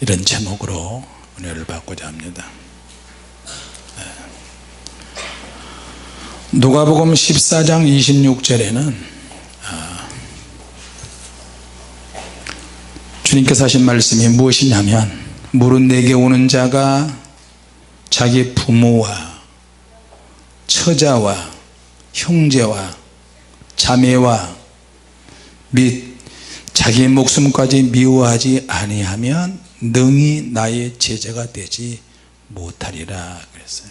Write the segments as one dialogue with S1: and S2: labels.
S1: 이런 제목으로 은혜를 받고자 합니다. 누가복음 14장 26절에는 주님께서 하신 말씀이 무엇이냐면, 무릇 내게 오는 자가 자기 부모와 처자와 형제와 자매와 및 자기 목숨까지 미워하지 아니하면 능히 나의 제자가 되지 못하리라 그랬어요.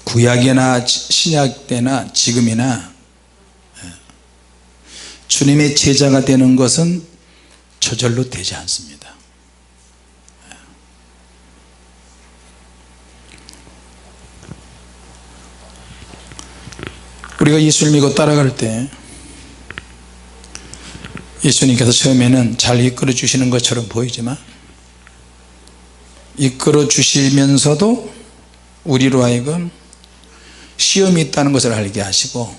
S1: 구약이나 신약 때나 지금이나 주님의 제자가 되는 것은 저절로 되지 않습니다. 우리가 예수를 믿고 따라갈 때 예수님께서 처음에는 잘 이끌어 주시는 것처럼 보이지만, 이끌어 주시면서도 우리로 하여금 시험이 있다는 것을 알게 하시고,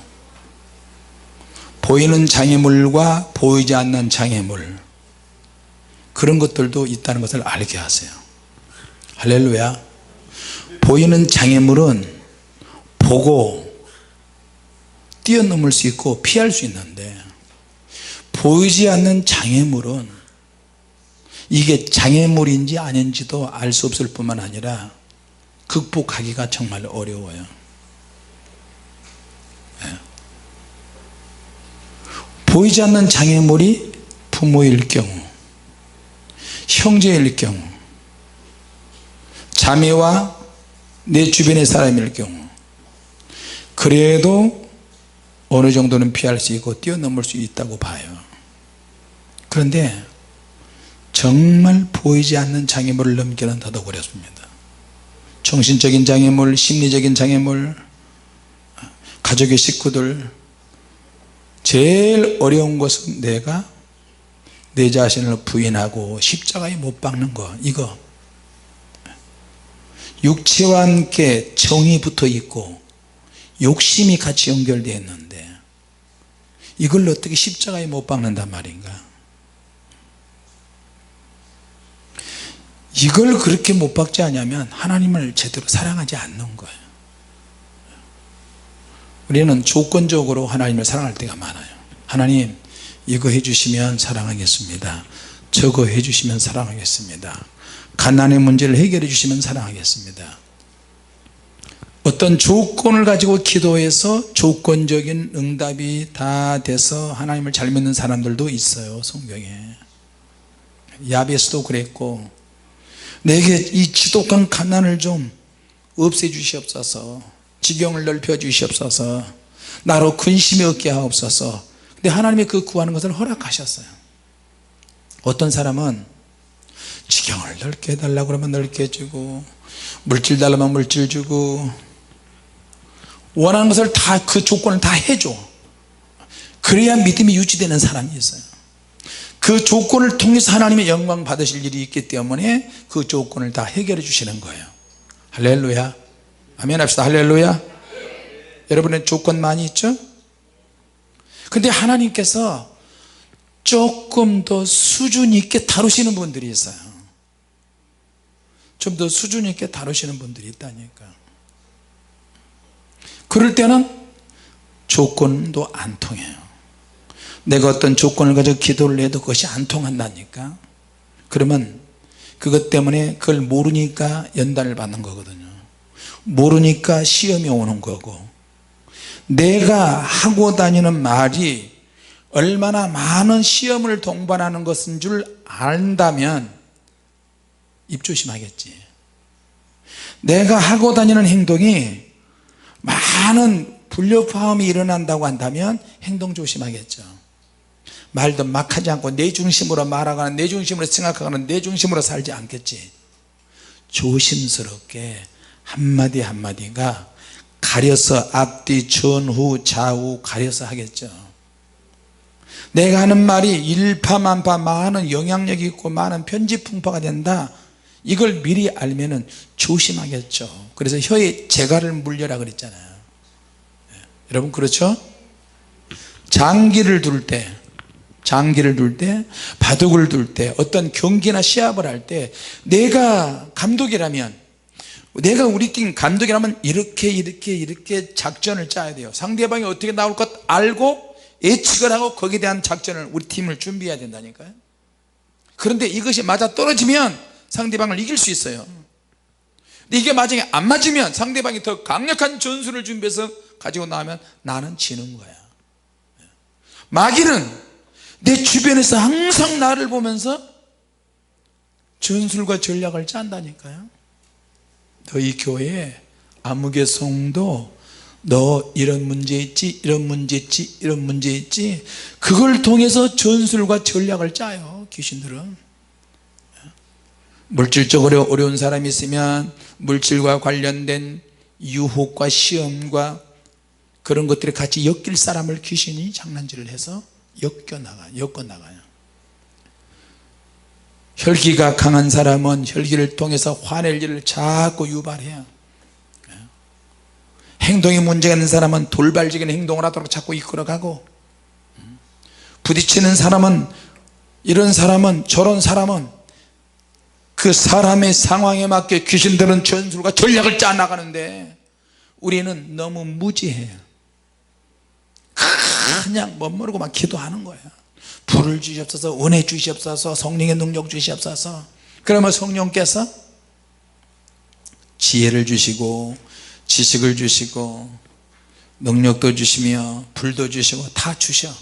S1: 보이는 장애물과 보이지 않는 장애물, 그런 것들도 있다는 것을 알게 하세요. 할렐루야. 보이는 장애물은 보고 뛰어넘을 수 있고 피할 수 있는데, 보이지 않는 장애물은 이게 장애물인지 아닌지도 알 수 없을 뿐만 아니라 극복하기가 정말 어려워요. 보이지 않는 장애물이 부모일 경우, 형제일 경우, 자매와 내 주변의 사람일 경우, 그래도 어느 정도는 피할 수 있고 뛰어넘을 수 있다고 봐요. 그런데 정말 보이지 않는 장애물을 넘기는 더더욱 어렵습니다. 정신적인 장애물, 심리적인 장애물, 가족의 식구들, 제일 어려운 것은 내가 내 자신을 부인하고 십자가에 못 박는 거, 이거. 육체와 함께 정이 붙어 있고 욕심이 같이 연결되어 있는데, 이걸 어떻게 십자가에 못 박는단 말인가? 이걸 그렇게 못 박지 않으면 하나님을 제대로 사랑하지 않는 거예요. 우리는 조건적으로 하나님을 사랑할 때가 많아요. 하나님, 이거 해주시면 사랑하겠습니다. 저거 해주시면 사랑하겠습니다. 가난의 문제를 해결해 주시면 사랑하겠습니다. 어떤 조건을 가지고 기도해서 조건적인 응답이 다 돼서 하나님을 잘 믿는 사람들도 있어요. 성경에 야베스도 그랬고, 내게 이 지독한 가난을 좀 없애 주시옵소서, 지경을 넓혀 주시옵소서, 나로 근심이 없게 하옵소서. 근데 하나님이 그 구하는 것을 허락하셨어요. 어떤 사람은 지경을 넓게 해달라고 그러면 넓게 해주고, 물질 달라면 물질 주고, 원하는 것을 다, 그 조건을 다 해줘. 그래야 믿음이 유지되는 사람이 있어요. 그 조건을 통해서 하나님의 영광 받으실 일이 있기 때문에 그 조건을 다 해결해 주시는 거예요. 할렐루야. 아멘 합시다. 할렐루야. 여러분의 조건 많이 있죠? 근데 하나님께서 조금 더 수준 있게 다루시는 분들이 있어요. 좀 더 수준 있게 다루시는 분들이 있다니까. 그럴 때는 조건도 안 통해요. 내가 어떤 조건을 가지고 기도를 해도 그것이 안 통한다니까. 그러면 그것 때문에 그걸 모르니까 연단을 받는 거거든요. 모르니까 시험이 오는 거고, 내가 하고 다니는 말이 얼마나 많은 시험을 동반하는 것인 줄 안다면 입조심하겠지. 내가 하고 다니는 행동이 많은 불협화음이 일어난다고 한다면 행동 조심하겠죠. 말도 막 하지 않고 내 중심으로 말하거나 내 중심으로 생각하거나 내 중심으로 살지 않겠지. 조심스럽게 한마디 한마디가 가려서 앞뒤 전후 좌우 가려서 하겠죠. 내가 하는 말이 일파만파 많은 영향력이 있고 많은 편집풍파가 된다, 이걸 미리 알면은 조심하겠죠. 그래서 혀에 재갈을 물려라 그랬잖아요. 여러분 그렇죠? 장기를 둘 때 장기를 둘 때, 바둑을 둘 때, 어떤 경기나 시합을 할 때 내가 감독이라면, 내가 우리 팀 감독이라면 이렇게 작전을 짜야 돼요. 상대방이 어떻게 나올 것 알고 예측을 하고 거기에 대한 작전을 우리 팀을 준비해야 된다니까요. 그런데 이것이 맞아 떨어지면 상대방을 이길 수 있어요. 근데 이게 만약에 안 맞으면 상대방이 더 강력한 전술을 준비해서 가지고 나오면 나는 지는 거야. 마귀는 내 주변에서 항상 나를 보면서 전술과 전략을 짠다니까요. 너희 교회에 아무개 성도 너 이런 문제 있지, 이런 문제 있지, 이런 문제 있지, 그걸 통해서 전술과 전략을 짜요. 귀신들은 물질적으로 어려운 사람이 있으면 물질과 관련된 유혹과 시험과 그런 것들이 같이 엮일 사람을 귀신이 장난질을 해서 엮어나가요. 혈기가 강한 사람은 혈기를 통해서 화낼 일을 자꾸 유발해요. 행동에 문제가 있는 사람은 돌발적인 행동을 하도록 자꾸 이끌어가고, 부딪히는 사람은, 이런 사람은, 저런 사람은 그 사람의 상황에 맞게 귀신들은 전술과 전략을 짜나가는데 우리는 너무 무지해요. 그냥 멋모르고만 기도하는 거예요. 불을 주시옵소서, 은혜 주시옵소서, 성령의 능력 주시옵소서. 그러면 성령께서 지혜를 주시고 지식을 주시고 능력도 주시며 불도 주시고 다 주셔.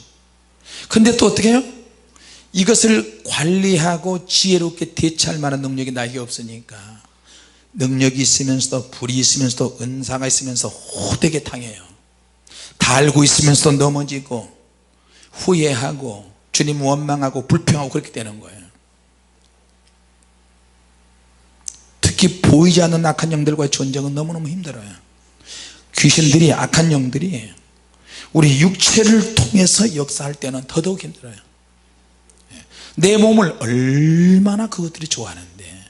S1: 근데 또 어떻게 해요? 이것을 관리하고 지혜롭게 대처할 만한 능력이 나에게 없으니까 능력이 있으면서도 불이 있으면서도 은사가 있으면서 호되게 당해요. 다 알고 있으면서도 넘어지고 후회하고 주님 원망하고 불평하고 그렇게 되는 거예요. 특히 보이지 않는 악한 영들과의 전쟁은 너무너무 힘들어요. 귀신들이, 악한 영들이 우리 육체를 통해서 역사할 때는 더더욱 힘들어요. 내 몸을 얼마나 그것들이 좋아하는데,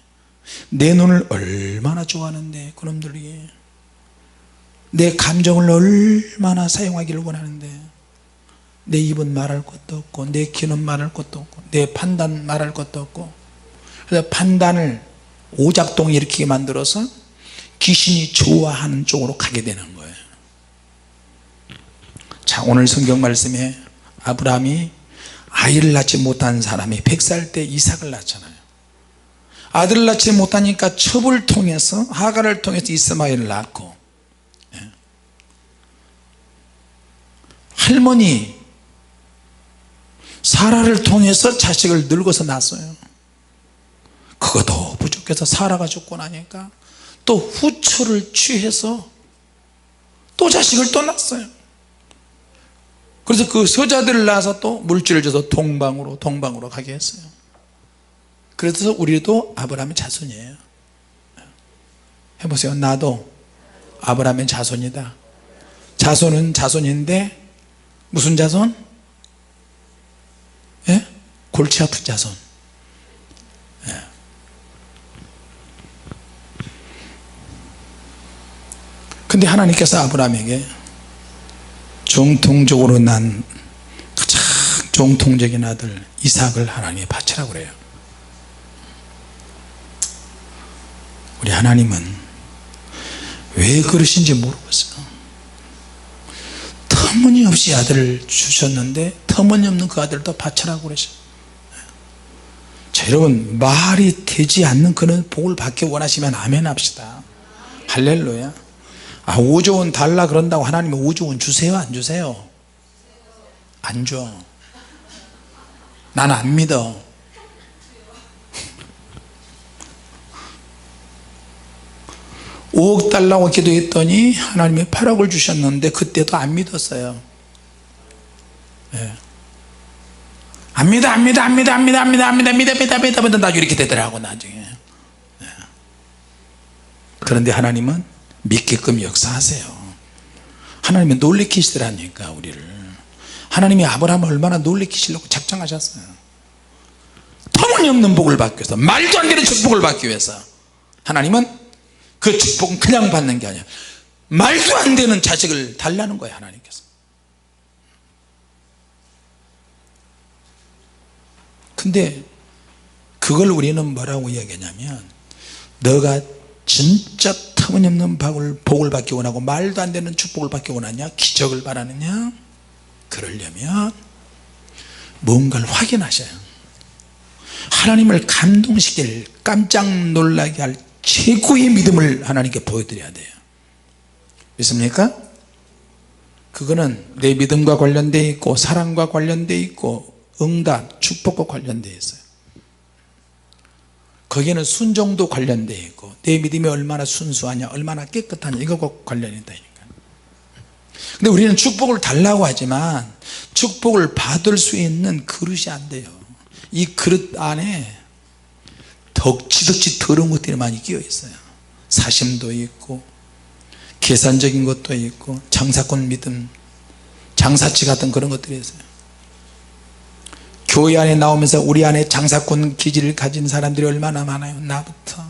S1: 내 눈을 얼마나 좋아하는데, 그놈들이 내 감정을 얼마나 사용하기를 원하는데, 내 입은 말할 것도 없고 내 귀는 말할 것도 없고 내 판단 말할 것도 없고, 그래서 판단을 오작동을 일으키게 만들어서 귀신이 좋아하는 쪽으로 가게 되는 거예요. 자, 오늘 성경 말씀에 아브라함이 아이를 낳지 못한 사람이 100살 때 이삭을 낳잖아요. 아들을 낳지 못하니까 첩을 통해서, 하갈을 통해서 이스마엘을 낳고, 할머니 사라를 통해서 자식을 늙어서 낳았어요. 그것도 부족해서 사라가 죽고 나니까 또 후처를 취해서 또 자식을 또 낳았어요. 그래서 그 서자들을 낳아서 또 물질을 줘서 동방으로 가게 했어요. 그래서 우리도 아브라함의 자손이에요. 해보세요. 나도 아브라함의 자손이다. 자손은 자손인데 무슨 자손? 예? 골치 아픈 자손. 예. 근데 하나님께서 아브라함에게 정통적으로 난 가장 정통적인 아들 이삭을 하나님이 바치라고 그래요. 우리 하나님은 왜 그러신지 모르겠어요. 터무니없이 아들을 주셨는데 터무니없는 그 아들을 또 바치라고 그러셔. 자, 여러분, 말이 되지 않는 그런 복을 받기 원하시면 아멘 합시다. 할렐루야. 5조 원 달라 그런다고 하나님이 5조 원 주세요, 안 주세요? 안 줘. 난 안 믿어. $5억 달라고 기도했더니 하나님이 8억을 주셨는데 그때도 안 믿었어요. 예. 안 믿어, 나중에 이렇게 되더라고, 나중에. 예. 그런데 하나님은 믿게끔 역사하세요. 하나님이 놀래키시더라니까, 우리를. 하나님이 아브라함을 얼마나 놀래키시려고 작정하셨어요. 터무니없는 복을 받기 위해서, 말도 안 되는 축복을 받기 위해서. 하나님은 그 축복은 그냥 받는 게 아니야. 말도 안 되는 자식을 달라는 거예요, 하나님께서. 근데 그걸 우리는 뭐라고 이야기하냐면, 너가 진짜 터무니없는 복을 받기 원하고 말도 안 되는 축복을 받기 원하냐, 기적을 바라느냐, 그러려면 뭔가를 확인하셔요. 하나님을 감동시킬, 깜짝 놀라게 할 최고의 믿음을 하나님께 보여드려야 돼요. 믿습니까? 그거는 내 믿음과 관련되어 있고 사랑과 관련되어 있고 응답, 축복과 관련되어 있어요. 거기에는 순종도 관련되어 있고 내 믿음이 얼마나 순수하냐, 얼마나 깨끗하냐, 이거가 관련이 있다니까. 근데 우리는 축복을 달라고 하지만 축복을 받을 수 있는 그릇이 안 돼요. 이 그릇 안에 덕지덕지 더러운 것들이 많이 끼어 있어요. 사심도 있고 계산적인 것도 있고 장사꾼 믿음, 장사치 같은 그런 것들이 있어요. 교회 안에 나오면서 우리 안에 장사꾼 기질을 가진 사람들이 얼마나 많아요. 나부터.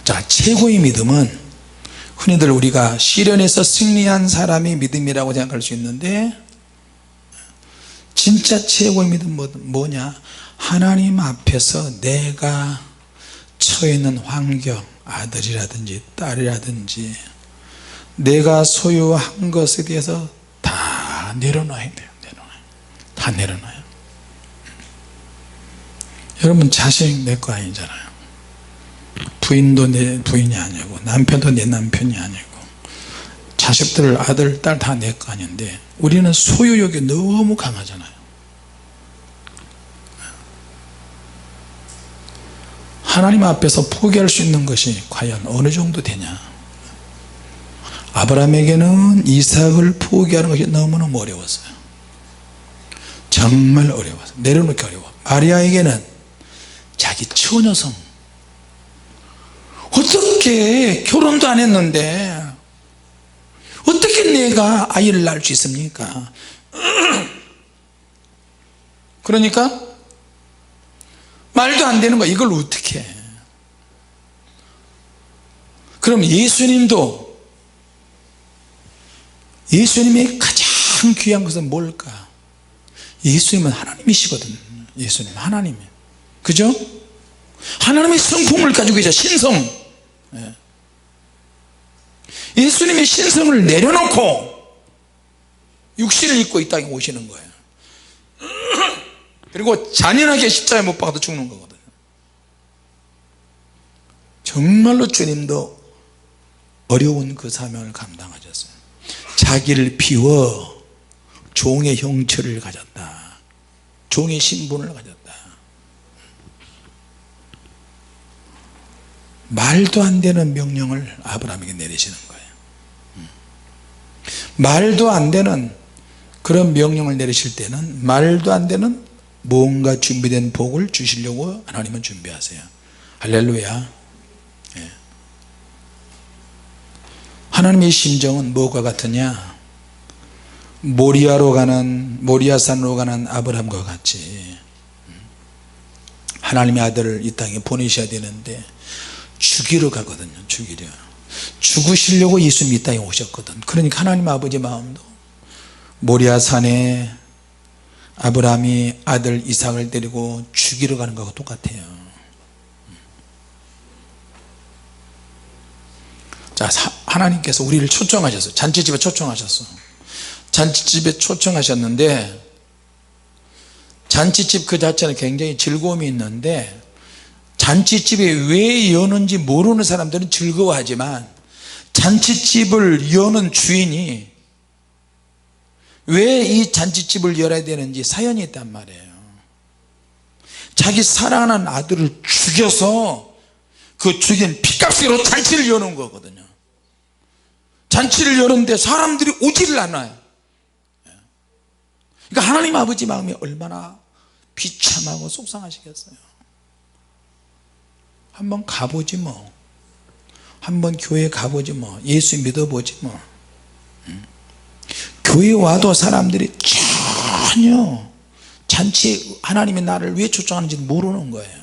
S1: 자, 최고의 믿음은 흔히들 우리가 시련에서 승리한 사람이 믿음이라고 생각할 수 있는데, 진짜 최고의 믿음은 뭐냐, 하나님 앞에서 내가 처해 있는 환경, 아들이라든지 딸이라든지 내가 소유한 것에 대해서 다 내려놔야 돼요. 다 내려놔요. 여러분, 자식 내 거 아니잖아요. 부인도 내 부인이 아니고 남편도 내 남편이 아니고 자식들, 아들, 딸 다 내 거 아닌데 우리는 소유욕이 너무 강하잖아요. 하나님 앞에서 포기할 수 있는 것이 과연 어느 정도 되냐. 아브라함에게는 이삭을 포기하는 것이 너무너무 어려웠어요. 정말 어려웠어요. 내려놓기 어려워. 마리아에게는 자기 처녀성, 어떻게 결혼도 안 했는데 어떻게 내가 아이를 낳을 수 있습니까? 그러니까 말도 안 되는 거야. 이걸 어떻게 해? 그럼 예수님도, 예수님의 가장 귀한 것은 뭘까? 예수님은 하나님이시거든. 예수님 하나님, 그죠? 하나님의 성품을 가지고 계셔. 신성. 예수님의 신성을 내려놓고 육신을 입고 이 땅에 오시는 거예요. 그리고 잔인하게 십자가에 못 박아도 죽는 거거든요. 정말로 주님도 어려운 그 사명을 감당하셨어요. 자기를 비워 종의 형체를 가졌다. 종의 신분을 가졌다. 말도 안 되는 명령을 아브라함에게 내리시는 거예요. 말도 안 되는 그런 명령을 내리실 때는 말도 안 되는 뭔가 준비된 복을 주시려고 하나님은 준비하세요. 할렐루야. 예. 하나님의 심정은 뭐가 같으냐, 모리아산으로 가는 아브라함과 같이 하나님의 아들을 이 땅에 보내셔야 되는데 죽이러 가거든요. 죽으시려고 예수님이 이 땅에 오셨거든. 그러니까 하나님 아버지 마음도 모리아산에 아브라함이 아들 이삭을 데리고 죽이러 가는 것과 똑같아요. 자, 하나님께서 우리를 초청하셨어요. 잔치집에 초청하셨어. 잔치집에 초청하셨는데, 잔치집 그 자체는 굉장히 즐거움이 있는데, 잔치집에 왜 여는지 모르는 사람들은 즐거워하지만 잔치집을 여는 주인이 왜 이 잔치집을 열어야 되는지 사연이 있단 말이에요. 자기 사랑하는 아들을 죽여서 그 죽인 피값으로 잔치를 여는 거거든요. 잔치를 여는데 사람들이 오지를 않아요. 그러니까 하나님 아버지 마음이 얼마나 비참하고 속상하시겠어요. 한번 가보지 뭐, 한번 교회 가보지 뭐, 예수 믿어보지 뭐. 교회 와도 사람들이 전혀 잔치 하나님이 나를 왜 초청하는지 모르는 거예요.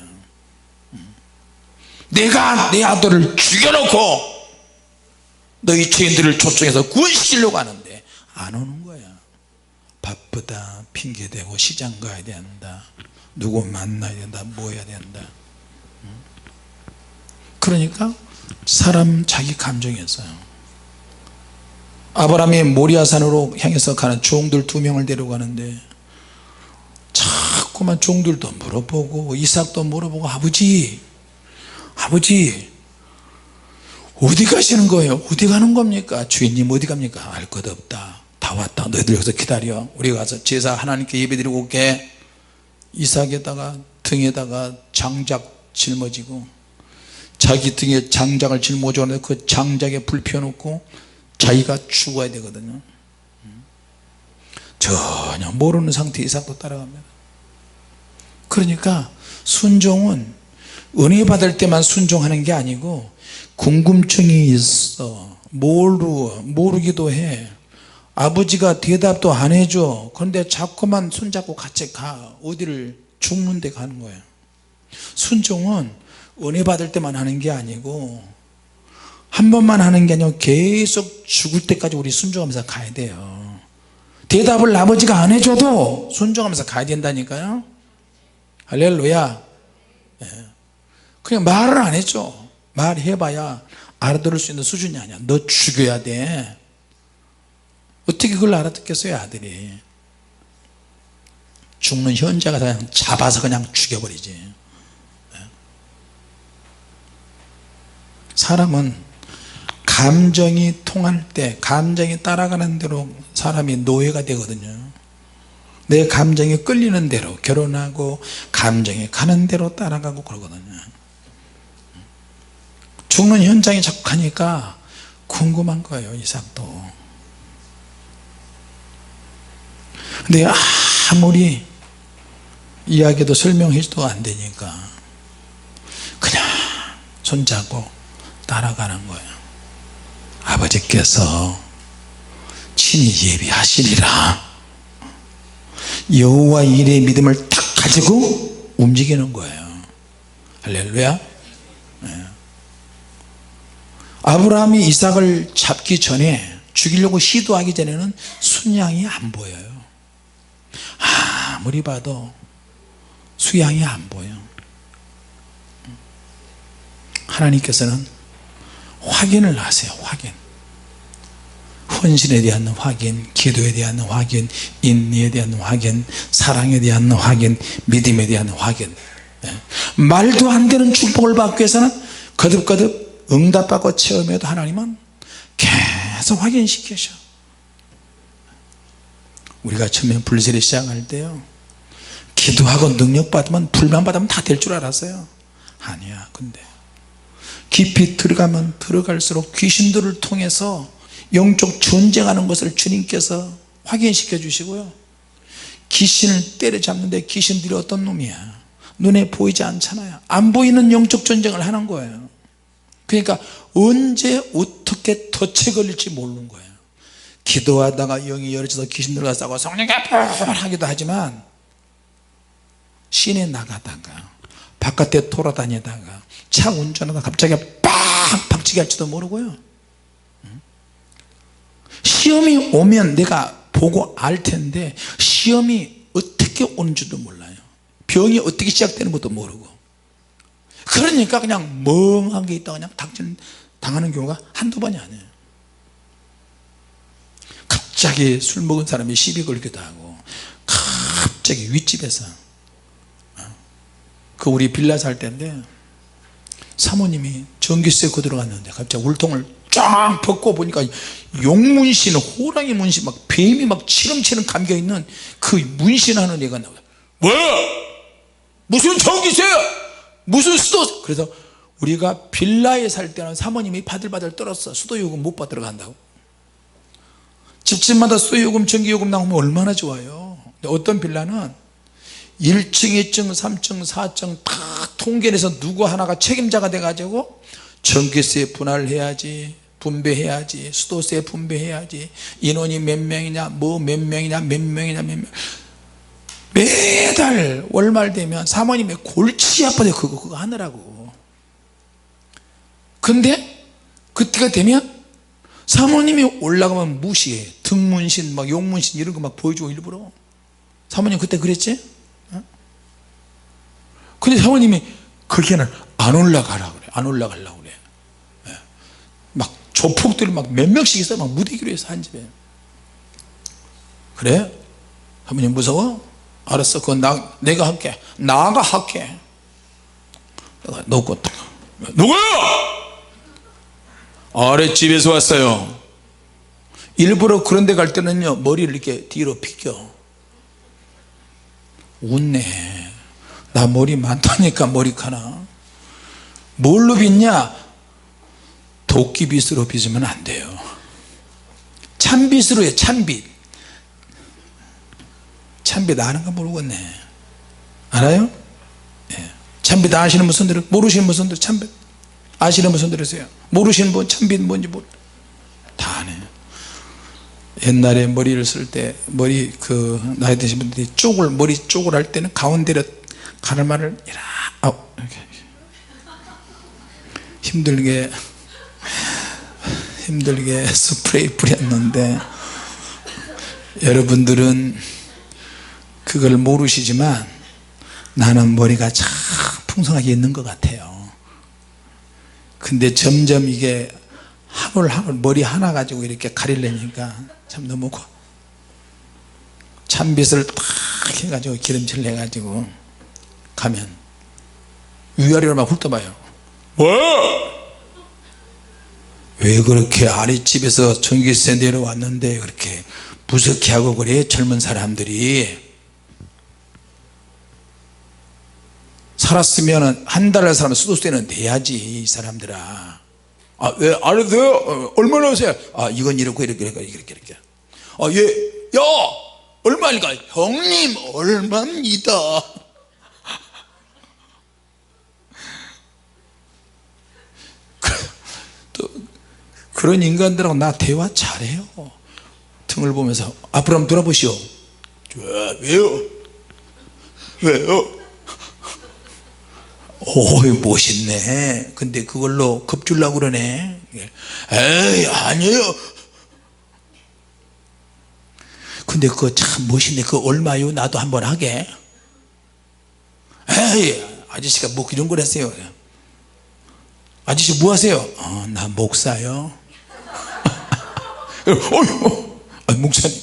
S1: 내가 내 아들을 죽여놓고 너희 죄인들을 초청해서 구원시키려고 하는데 안 오는 거야. 바쁘다 핑계대고 시장 가야 된다 누구 만나야 된다 뭐 해야 된다. 그러니까 사람 자기 감정이었어요. 아브라함이 모리아산으로 향해서 가는 종들 2명을 데려가는데 자꾸만 종들도 물어보고 이삭도 물어보고 아버지 어디 가시는 거예요? 어디 가는 겁니까? 주인님 어디 갑니까? 알 것 없다. 다 왔다. 너희들 여기서 기다려. 우리가 가서 제사 하나님께 예배드리고 올게. 이삭에다가 등에다가 장작 짊어지고 자기 등에 장작을 짊어지고 그 장작에 불 피워놓고 자기가 죽어야 되거든요. 전혀 모르는 상태 이삭도 따라갑니다. 그러니까 순종은 은혜 받을 때만 순종하는 게 아니고 궁금증이 있어 모르기도 해. 아버지가 대답도 안 해줘. 그런데 자꾸만 손잡고 같이 가. 어디를 죽는 데 가는 거예요. 순종은 은혜 받을 때만 하는 게 아니고 한 번만 하는 게 아니고 계속 죽을 때까지 우리 순종하면서 가야 돼요. 대답을 아버지가 안 해줘도 순종하면서 가야 된다니까요. 할렐루야. 그냥 말을 안 해줘. 말해봐야 알아들을 수 있는 수준이 아니야. 너 죽여야 돼. 어떻게 그걸 알아듣겠어요? 아들이 죽는 현자가 그냥 잡아서 그냥 죽여버리지. 사람은 감정이 통할 때 감정이 따라가는 대로 사람이 노예가 되거든요. 내 감정이 끌리는 대로 결혼하고 감정이 가는 대로 따라가고 그러거든요. 죽는 현장에 자꾸 가니까 궁금한 거예요. 이삭도. 근데 아무리 이야기도 설명해줘도 안 되니까 그냥 손잡고 따라가는 거예요. 아버지께서 친히 예비하시리라. 여호와 일의 믿음을 딱 가지고 움직이는 거예요. 할렐루야. 아브라함이 이삭을 잡기 전에 죽이려고 시도하기 전에는 순양이 안 보여요. 아무리 봐도 수양이 안 보여. 하나님께서는 확인을 하세요. 확인. 헌신에 대한 확인, 기도에 대한 확인, 인내에 대한 확인, 사랑에 대한 확인, 믿음에 대한 확인. 말도 안 되는 축복을 받기 위해서는 거듭거듭 응답받고 체험해도 하나님은 계속 확인시키셔. 우리가 처음에 불세례 시작할 때요, 기도하고 능력 받으면 불만 받으면 다 될 줄 알았어요. 아니야. 근데 깊이 들어가면 들어갈수록 귀신들을 통해서 영적 전쟁하는 것을 주님께서 확인시켜 주시고요, 귀신을 때려잡는데 귀신들이 어떤 놈이야, 눈에 보이지 않잖아요. 안 보이는 영적 전쟁을 하는 거예요. 그러니까 언제 어떻게 덫에 걸릴지 모르는 거예요. 기도하다가 영이 열어져서 귀신 들어가서 싸고 성령이 하기도 하지만 시내 나가다가 바깥에 돌아다니다가 차 운전하다가 갑자기 빡 박치기 할지도 모르고요. 시험이 오면 내가 보고 알 텐데 시험이 어떻게 오는지도 몰라요. 병이 어떻게 시작되는 것도 모르고. 그러니까 그냥 멍한 게 있다가 그냥 당하는 경우가 한두 번이 아니에요. 갑자기 술 먹은 사람이 시비 걸기도 하고, 갑자기 윗집에서, 그 우리 빌라 살 때인데 사모님이 전기세 거 들어갔는데 갑자기 울통을 쫙 벗고 보니까 용문신, 호랑이 문신, 막 뱀이 막 치름치름 감겨있는 그 문신하는 애가 나와요. 뭐야? 무슨 전기세야? 무슨 수도? 그래서 우리가 빌라에 살 때는 사모님이 바들바들 떨었어. 수도요금 못 받으러 간다고. 집집마다 수도요금 전기요금 나오면 얼마나 좋아요. 근데 어떤 빌라는 1층 2층 3층 4층 다 통계내서 누구 하나가 책임자가 돼가지고 전기세 분할해야지, 분배해야지, 수도세 분배해야지, 인원이 몇 명이냐, 뭐 몇 명이냐, 몇 명이냐, 몇 명. 매달 월말 되면 사모님의 골치 아파요. 그거 하느라고. 근데 그때가 되면 사모님이 올라가면 무시해. 등문신 막 용문신 이런 거 막 보여주고 일부러. 사모님 그때 그랬지? 근데 사모님이 거기에는 안 올라가라 그래. 안 올라가려고 그래. 막 조폭들이 막 몇 명씩 있어. 막 무대기로 해서 한 집에. 그래? 사모님 무서워? 알았어. 그건 내가 할게. 나가 할게. 내가 놓고 누구야? 아랫집에서 왔어요. 일부러 그런 데 갈 때는요 머리를 이렇게 뒤로 비껴. 웃네. 나 머리 많다니까. 머리카락 뭘로 빚냐? 도끼빗으로 빚으면 안 돼요. 찬빗으로 해. 찬빗. 찬빗 아는 거 모르겠네. 알아요? 예. 찬빗 아시는 분 손 들어. 모르시는 분 손 들어. 찬빗 아시는 분 손 들으세요. 모르시는 분 찬빗 뭔지 다 아네. 옛날에 머리를 쓸 때 머리 나이 드신 분들이 머리 쪽을 할 때는 가운데로 가르마를 이렇게 힘들게 스프레이 뿌렸는데 여러분들은 그걸 모르시지만 나는 머리가 참 풍성하게 있는 것 같아요. 근데 점점 이게 한 올 머리 하나 가지고 이렇게 가리려니까 참 너무 찬빗을 탁 해가지고 기름칠 해가지고 가면 위아래로 막 훑어봐요. 왜 그렇게 아랫집에서 전기세 내려왔는데 그렇게 무섭게 하고 그래? 젊은 사람들이 살았으면 한 달을 살면 수도세는 내야지. 이 사람들아. 왜 안 해도 돼요? 얼마나 하세요? 이건 이렇게 이렇게 야 얼마일까? 형님 얼마입니다. 또 그런 인간들하고 나 대화 잘해요. 등을 보면서 앞으로 한번 돌아보시오. 왜요? 오이 멋있네. 근데 그걸로 겁주려고 그러네. 에이 아니에요. 근데 그거 참 멋있네. 그거 얼마요? 나도 한번 하게. 에이 아저씨가 뭐 이런 걸 했어요. 아저씨 뭐 하세요? 나 목사요. 목사님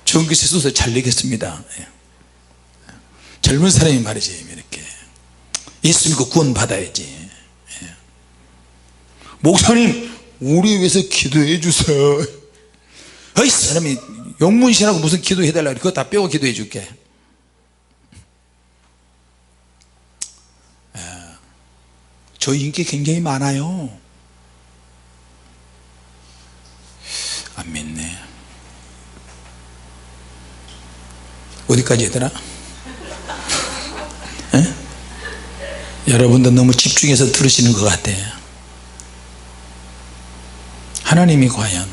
S1: 전기세 수도 잘 내겠습니다. 젊은 사람이 말이지 이렇게 예수 믿고 구원 받아야지. 목사님 우리 위해서 기도해 주세요. 이 사람이 용문신하고 무슨 기도해 달라고 그거 다 빼고 기도해 줄게. 저 인기 굉장히 많아요. 안 믿네. 어디까지 했더라? 여러분도 너무 집중해서 들으시는 것 같아요. 하나님이 과연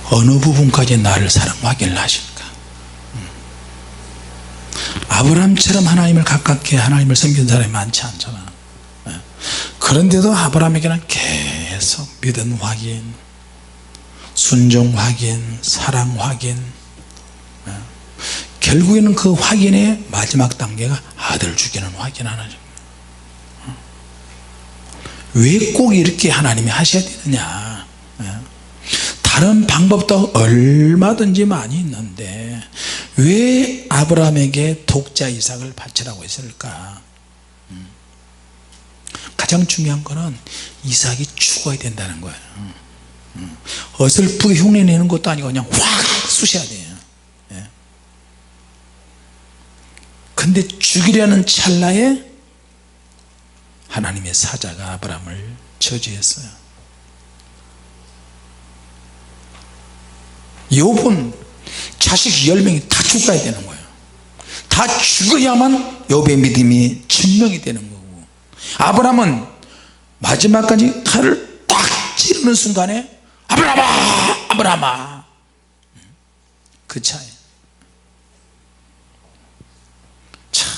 S1: 어느 부분까지 나를 사랑하기를 하실까? 아브라함처럼 하나님을 가깝게 하나님을 섬기는 사람이 많지 않잖아. 그런데도 아브라함에게는 계속 믿음 확인, 순종 확인, 사랑 확인. 결국에는 그 확인의 마지막 단계가 아들 죽이는 확인하는. 왜 꼭 이렇게 하나님이 하셔야 되느냐? 다른 방법도 얼마든지 많이 있는데 왜 아브라함에게 독자 이삭을 바치라고 했을까? 가장 중요한 거는 이삭이 죽어야 된다는 거예요. 어설프게 흉내내는 것도 아니고 그냥 확 쑤셔야 돼요. 근데 죽이려는 찰나에 하나님의 사자가 아브라함을 저주했어요. 욥은 자식 10명이 다 죽어야 되는 거예요. 다 죽어야만 욥의 믿음이 증명이 되는 거고, 아브라함은 마지막까지 칼을 딱 찌르는 순간에 아브라함아 아브라함아, 그 차에 참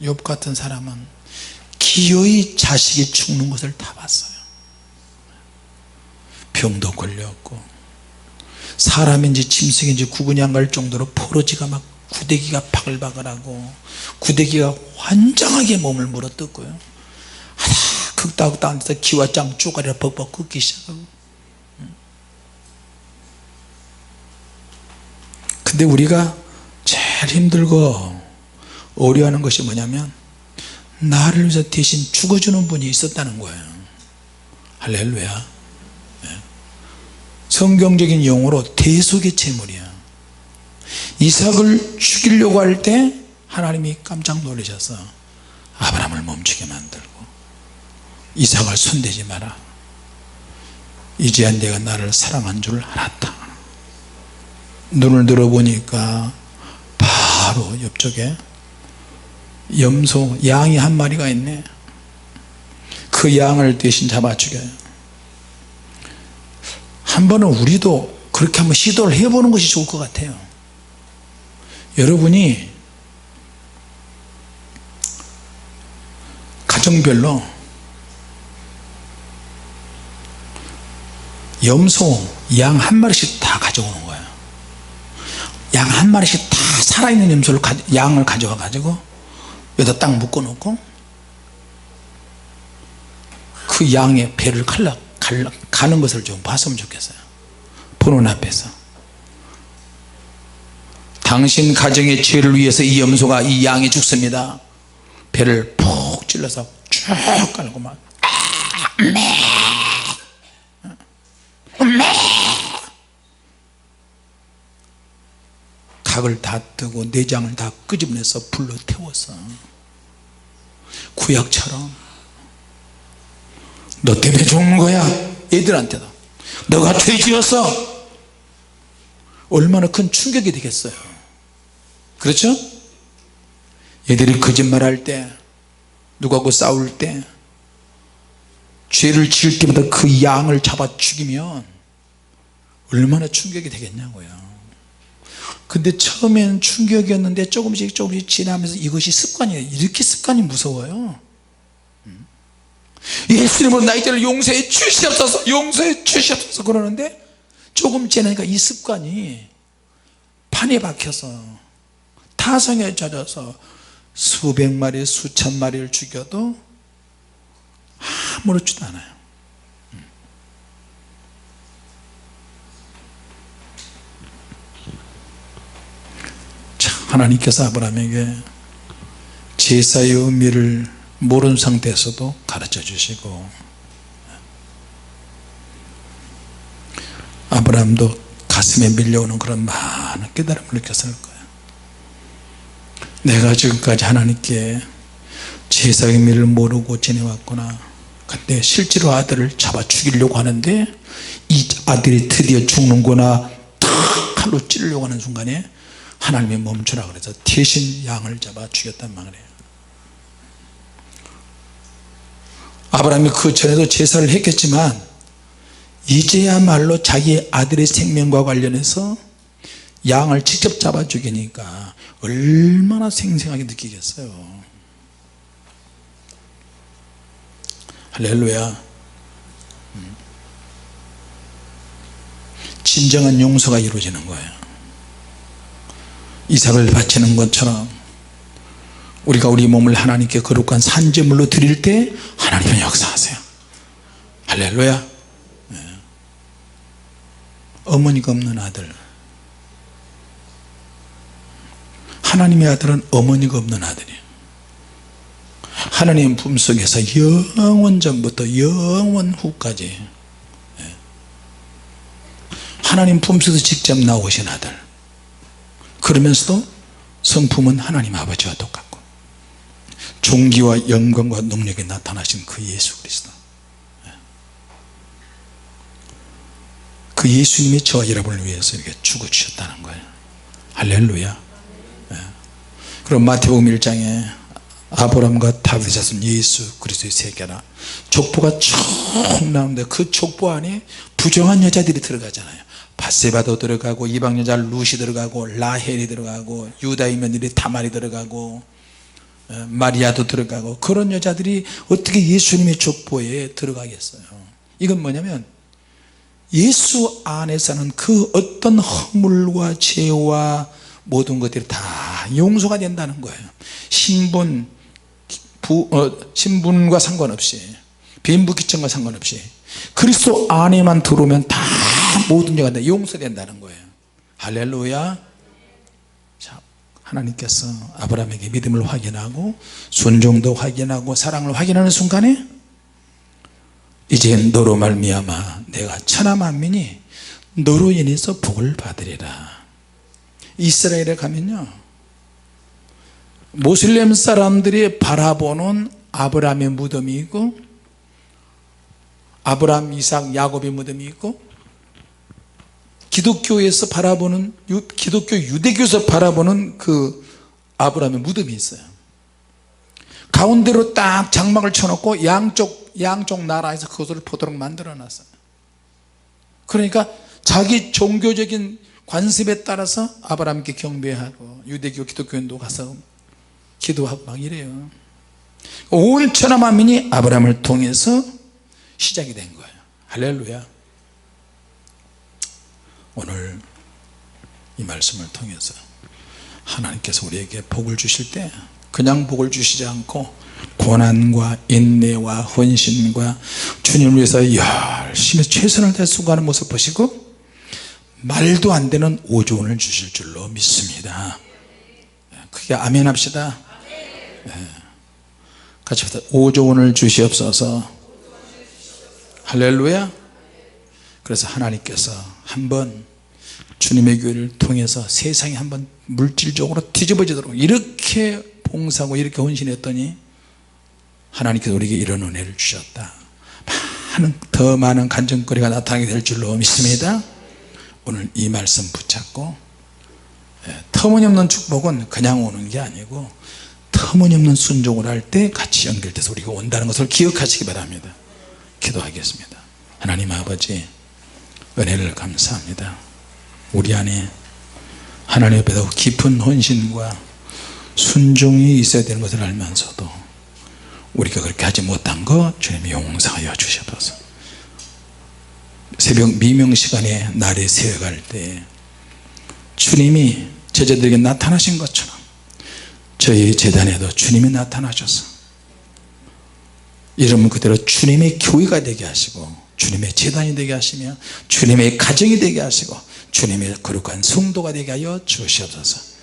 S1: 욥 같은 사람은 기어이 자식이 죽는 것을 다 봤어요. 병도 걸렸고 사람인지 짐승인지 구분이 안 갈 정도로 포로지가 막 구데기가 바글바글하고 구데기가 환장하게 몸을 물어뜯고요. 하다 극다극다 앉아서 기와 짱 쪼가리가 벅벅 끓기 시작하고. 근데 우리가 제일 힘들고 어려워하는 것이 뭐냐면 나를 위해서 대신 죽어주는 분이 있었다는 거예요. 할렐루야. 성경적인 용어로 대속의 제물이야. 이삭을 죽이려고 할 때 하나님이 깜짝 놀라셔서 아브라함을 멈추게 만들고 이삭을 손대지 마라. 이제야 내가 나를 사랑한 줄 알았다. 눈을 들어보니까 바로 옆쪽에 염소 양이 한 마리가 있네. 그 양을 대신 잡아 죽여요. 한 번은 우리도 그렇게 한번 시도를 해보는 것이 좋을 것 같아요. 여러분이 가정별로 염소, 양 한 마리씩 다 가져오는 거예요. 양 한 마리씩 다 살아있는 양을 가져와 가지고 여기다 딱 묶어 놓고 그 양의 배를 가는 것을 좀 봤으면 좋겠어요. 보는 앞에서 당신 가정의 죄를 위해서 이 염소가 이 양이 죽습니다. 배를 푹 찔러서 쭉 깔고 막 각을 다 뜨고 내장을 다 끄집어내서 불로 태워서 구약처럼 너 때문에 죽는 거야. 애들한테도 너가 죄 지었어. 얼마나 큰 충격이 되겠어요. 그렇죠? 애들이 거짓말할 때 누구하고 싸울 때 죄를 지을 때마다 그 양을 잡아 죽이면 얼마나 충격이 되겠냐고요. 근데 처음에는 충격이었는데 조금씩 지나면서 이것이 습관이에요. 이렇게 습관이 무서워요. 예수님으로 나이들을 용서해 주시옵소서, 용서해 주시옵소서 그러는데 조금 지나니까 이 습관이 판에 박혀서 타성에 젖어서 수백 마리 수천 마리를 죽여도 아무렇지도 않아요. 하나님께서 아브라함에게 제사의 의미를 모르는 상태에서도 가르쳐 주시고 아브라함도 가슴에 밀려오는 그런 많은 깨달음을 느꼈을 거예요. 내가 지금까지 하나님께 제사의 의미를 모르고 지내왔구나. 근데 실제로 아들을 잡아 죽이려고 하는데 이 아들이 드디어 죽는구나. 탁 칼로 찌르려고 하는 순간에 하나님이 멈추라 그래서 대신 양을 잡아 죽였단 말이에요. 아브라함이 그 전에도 제사를 했겠지만 이제야말로 자기 아들의 생명과 관련해서 양을 직접 잡아 죽이니까 얼마나 생생하게 느끼겠어요. 할렐루야. 진정한 용서가 이루어지는 거예요. 이삭을 바치는 것처럼 우리가 우리 몸을 하나님께 거룩한 산제물로 드릴 때 하나님은 역사하세요. 할렐루야. 어머니가 없는 아들, 하나님의 아들은 어머니가 없는 아들이에요. 하나님 품속에서 영원 전부터 영원 후까지 하나님 품속에서 직접 나오신 아들, 그러면서도 성품은 하나님 아버지와 똑같고 존귀와 영광과 능력이 나타나신 그 예수 그리스도, 그 예수님이 저와 여러분을 위해서 이렇게 죽어주셨다는 거예요. 할렐루야. 그럼 마태복음 1장에 아브라함과 다윗이 잤은 예수 그리스도의 세계라 족보가 쭉 나오는데 그 족보 안에 부정한 여자들이 들어가잖아요. 바세바도 들어가고 이방 여자 루시 들어가고 라헬이 들어가고 유다의 며느리 다말이 들어가고 마리아도 들어가고 그런 여자들이 어떻게 예수님의 족보에 들어가겠어요. 이건 뭐냐면 예수 안에서는 그 어떤 허물과 죄와 모든 것들이 다 용서가 된다는 거예요. 신분과 상관없이, 빈부귀천과 상관없이 그리스도 안에만 들어오면 다 모든 죄가 다 용서된다는 거예요. 할렐루야. 자, 하나님께서 아브라함에게 믿음을 확인하고 순종도 확인하고 사랑을 확인하는 순간에 이제 너로 말미암아 내가 천하 만민이 너로 인해서 복을 받으리라. 이스라엘에 가면요, 모슬렘 사람들이 바라보는 아브라함의 무덤이 있고 아브라함, 이삭, 야곱의 무덤이 있고 기독교에서 바라보는, 기독교 유대교에서 바라보는 그 아브라함의 무덤이 있어요. 가운데로 딱 장막을 쳐놓고 양쪽 나라에서 그것을 보도록 만들어 놨어요. 그러니까 자기 종교적인 관습에 따라서 아브라함께 경배하고 유대교 기독교인도 가서 기도하고 막 이래요. 온 천하 만민이 아브라함을 통해서 시작이 된 거예요. 할렐루야. 오늘 이 말씀을 통해서 하나님께서 우리에게 복을 주실 때 그냥 복을 주시지 않고 고난과 인내와 헌신과 주님을 위해서 열심히 최선을 다해 수고하는 모습 보시고 말도 안 되는 오조원을 주실 줄로 믿습니다. 크게 아멘 합시다. 같이 합시다. 오조원을 주시옵소서. 할렐루야. 그래서 하나님께서 한번 주님의 교회를 통해서 세상이 한번 물질적으로 뒤집어지도록 이렇게 봉사하고 이렇게 헌신했더니 하나님께서 우리에게 이런 은혜를 주셨다. 더 많은 간증거리가 나타나게 될 줄로 믿습니다. 오늘 이 말씀 붙잡고 터무니없는 축복은 그냥 오는 게 아니고 터무니없는 순종을 할 때 같이 연결돼서 우리가 온다는 것을 기억하시기 바랍니다. 기도하겠습니다. 하나님 아버지, 은혜를 감사합니다. 우리 안에 하나님 앞에서 깊은 헌신과 순종이 있어야 되는 것을 알면서도 우리가 그렇게 하지 못한 것 주님이 용서하여 주시옵소서. 새벽 미명시간에 날이 새어갈 때 주님이 제자들에게 나타나신 것처럼 저희 재단에도 주님이 나타나셔서 이름 그대로 주님의 교회가 되게 하시고 주님의 재단이 되게 하시며 주님의 가정이 되게 하시고 주님의 거룩한 성도가 되게 하여 주시옵소서.